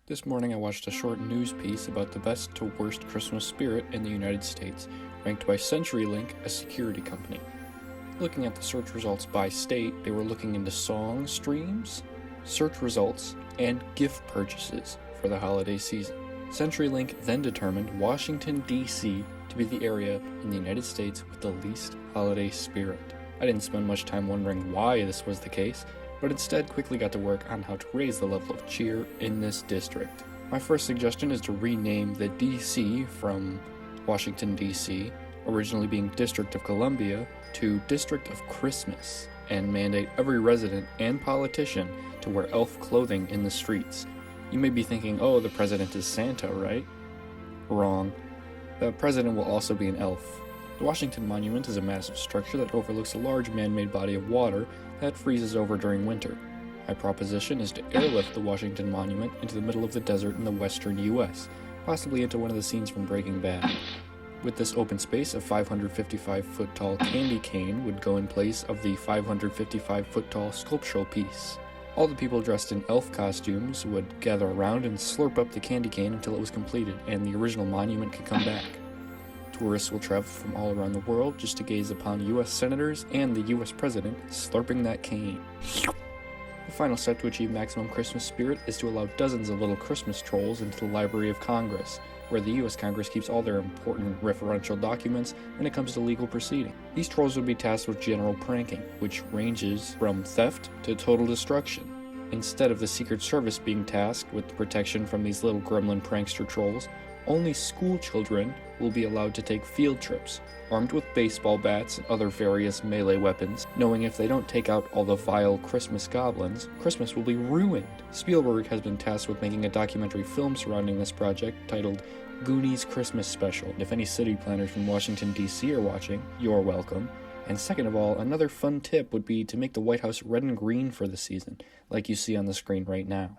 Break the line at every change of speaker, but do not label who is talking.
This morning I watched a short news piece about the best to worst Christmas spirit in the United States, ranked by CenturyLink, a security company. Looking at the search results by state, they were looking into song streams, search results, and gift purchases for the holiday season. CenturyLink then determined Washington, D.C. to be the area in the United States with the least holiday spirit. I didn't spend much time wondering why this was the case, but instead quickly got to work on how to raise the level of cheer in this district. My first suggestion is to rename the DC from Washington, D.C., originally being District of Columbia, to District of Christmas, and mandate every resident and politician to wear elf clothing in the streets. You may be thinking, oh, the president is Santa, right? Wrong. The president will also be an elf. The Washington Monument is a massive structure that overlooks a large man-made body of water that freezes over during winter. My proposition is to airlift the Washington Monument into the middle of the desert in the western U.S., possibly into one of the scenes from Breaking Bad. With this open space, a 555-foot-tall candy cane would go in place of the 555-foot-tall sculptural piece. All the people dressed in elf costumes would gather around and slurp up the candy cane until it was completed and the original monument could come back. Tourists will travel from all around the world just to gaze upon U.S. senators and the U.S. president slurping that cane. The final step to achieve maximum Christmas spirit is to allow dozens of little Christmas trolls into the Library of Congress, where the U.S. Congress keeps all their important referential documents when it comes to legal proceeding. These trolls would be tasked with general pranking, which ranges from theft to total destruction. Instead of the Secret Service being tasked with the protection from these little gremlin prankster trolls, only school children will be allowed to take field trips, armed with baseball bats and other various melee weapons, knowing if they don't take out all the vile Christmas goblins, Christmas will be ruined. Spielberg has been tasked with making a documentary film surrounding this project titled Goonies Christmas Special. If any city planners from Washington, D.C. are watching, you're welcome. And second of all, another fun tip would be to make the White House red and green for the season, like you see on the screen right now.